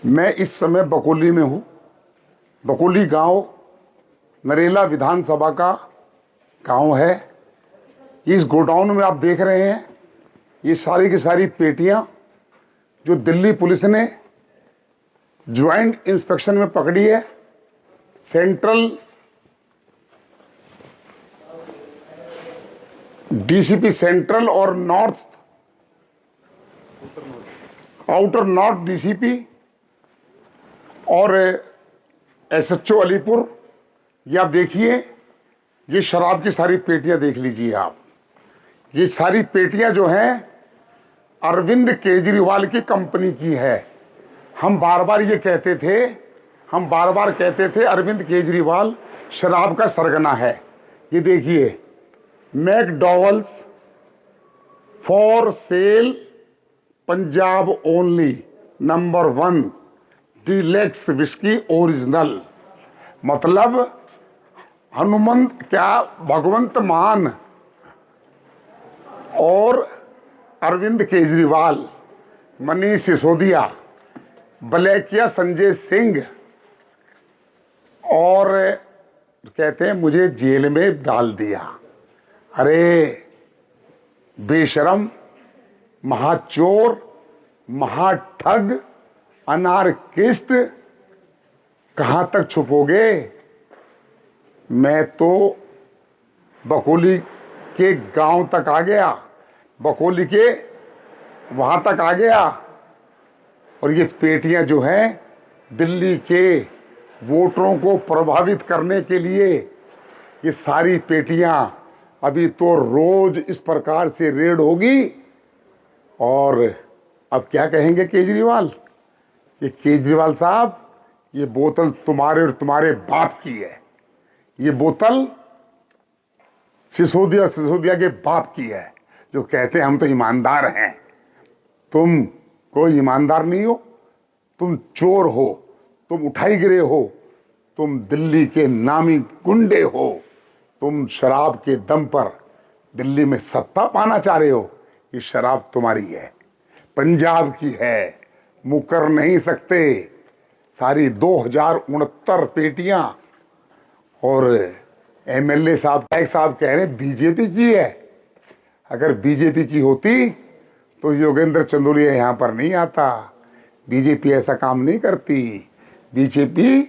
मैं इस समय बकोली में हूँ। बकोली गांव नरेला विधानसभा का गांव है। इस गोडाउन में आप देख रहे हैं ये सारी की सारी पेटियां जो दिल्ली पुलिस ने ज्वाइंट इंस्पेक्शन में पकड़ी है। सेंट्रल डीसीपी सेंट्रल और नॉर्थ आउटर नॉर्थ डीसीपी और एसएचओ अलीपुर। ये आप देखिए, ये शराब की सारी पेटियां देख लीजिए आप। ये सारी पेटियां जो हैं अरविंद केजरीवाल की कंपनी की है। हम बार बार कहते थे अरविंद केजरीवाल शराब का सरगना है। ये देखिए, McDowell's for sale Punjab only number 1 deluxe whisky original. मतलब हनुमंत क्या भगवंत मान और अरविंद केजरीवाल, मनीष सिसोदिया, बलेकिया संजय सिंह और कहते हैं मुझे जेल में डाल दिया। अरे बेशरम, महाचोर, महाठग, अनारकिस्ट, कहां तक छुपोगे? मैं तो बकोली के गांव तक आ गया, बकोली के वहां तक आ गया। और ये पेटियां जो हैं दिल्ली के वोटरों को प्रभावित करने के लिए, ये सारी पेटियां अभी तो रोज इस प्रकार से रेड होगी। और अब क्या कहेंगे केजरीवाल? ये केजरीवाल साहब, ये बोतल तुम्हारे और तुम्हारे बाप की है। ये बोतल सिसोदिया के बाप की है, जो कहते हैं हम तो ईमानदार हैं। तुम कोई ईमानदार नहीं हो, तुम चोर हो, तुम उठाईगिरे हो, तुम दिल्ली के नामी गुंडे हो। तुम शराब के दम पर दिल्ली में सत्ता पाना चाह रहे हो। ये शराब तुम्हारी है, पंजाब की है, मुकर नहीं सकते। सारी 2069 पेटियां। और एमएलए साहब कह रहे बीजेपी की है। अगर बीजेपी की होती तो योगेंद्र चंदोलिया यहां पर नहीं आता। बीजेपी ऐसा काम नहीं करती। बीजेपी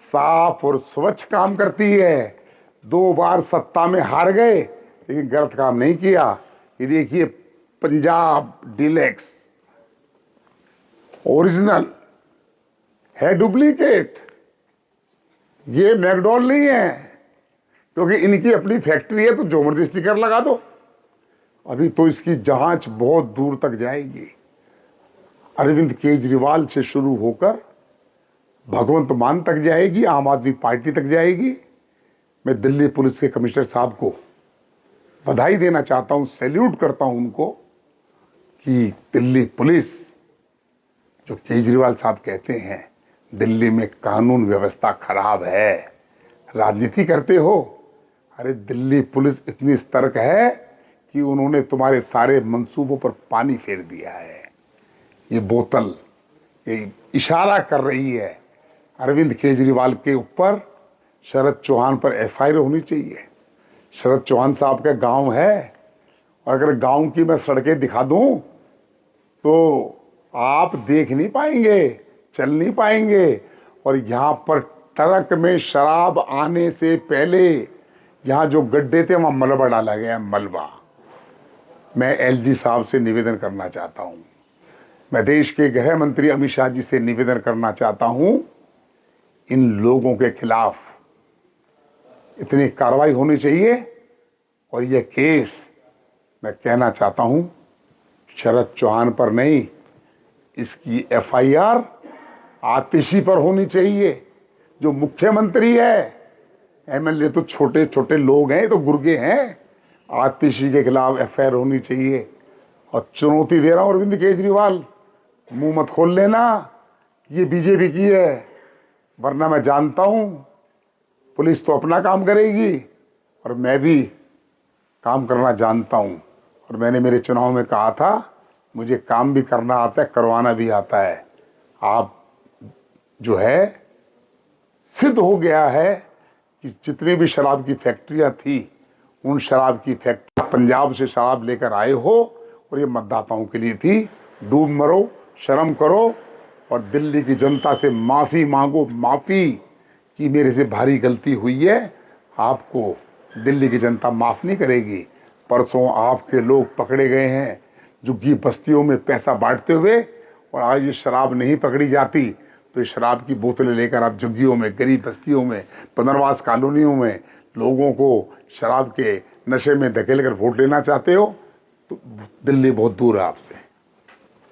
साफ और स्वच्छ काम करती है। 2 बार सत्ता में हार गए लेकिन गलत काम नहीं किया। ये देखिए, पंजाब डीलक्स ओरिजिनल है, डुप्लीकेट। ये मैकडॉल नहीं है, क्योंकि इनकी अपनी फैक्ट्री है तो जो मर्जी स्टिकर लगा दो। अभी तो इसकी जांच बहुत दूर तक जाएगी। अरविंद केजरीवाल से शुरू होकर भगवंत मान तक जाएगी, आम आदमी पार्टी तक जाएगी। मैं दिल्ली पुलिस के कमिश्नर साहब को बधाई देना चाहता हूं, सैल्यूट करता हूं उनको कि दिल्ली पुलिस, जो केजरीवाल साहब कहते हैं दिल्ली में कानून व्यवस्था खराब है, राजनीति करते हो। अरे दिल्ली पुलिस इतनी सतर्क है कि उन्होंने तुम्हारे सारे मंसूबों पर पानी फेर दिया है। ये बोतल ये इशारा कर रही है अरविंद केजरीवाल के ऊपर। शरद चौहान पर एफआईआर होनी चाहिए। शरद चौहान साहब का गांव है, और अगर गांव की मैं सड़कें दिखा दूं तो आप देख नहीं पाएंगे, चल नहीं पाएंगे। और यहां पर ट्रक में शराब आने से पहले यहां जो गड्ढे थे वहां मलबा डाला गया, मलबा। मैं एलजी साहब से निवेदन करना चाहता हूं, मैं देश के गृह मंत्री अमित शाह जी से निवेदन करना चाहता हूं, इन लोगों के खिलाफ इतनी कार्रवाई होनी चाहिए। और यह केस मैं कहना चाहता हूं शरद चौहान पर नहीं, इसकी एफआईआर आतिशी पर होनी चाहिए, जो मुख्यमंत्री है। एमएलए तो छोटे छोटे लोग हैं, तो गुर्गे हैं। आतिशी के खिलाफ एफआईआर होनी चाहिए। और चुनौती दे रहा हूं अरविंद केजरीवाल, मुंह मत खोल लेना ये बीजेपी की है, वरना मैं जानता हूं पुलिस तो अपना काम करेगी और मैं भी काम करना जानता हूं। और मैंने मेरे चुनाव में कहा था मुझे काम भी करना आता है, करवाना भी आता है। आप जो है सिद्ध हो गया है कि जितनी भी शराब की फैक्ट्रियां थी, उन शराब की फैक्ट्री पंजाब से शराब लेकर आए हो और ये मतदाताओं के लिए थी। डूब मरो, शर्म करो और दिल्ली की जनता से माफ़ी मांगो, माफ़ी कि मेरे से भारी गलती हुई है। आपको दिल्ली की जनता माफ़ नहीं करेगी। परसों आपके लोग पकड़े गए हैं झुग्गी बस्तियों में पैसा बांटते हुए, और आज ये शराब नहीं पकड़ी जाती तो शराब की बोतलें लेकर आप झुग्गियों में, गरीब बस्तियों में, पुनर्वास कॉलोनियों में लोगों को शराब के नशे में धकेल कर वोट लेना चाहते हो, तो दिल्ली बहुत दूर है आपसे।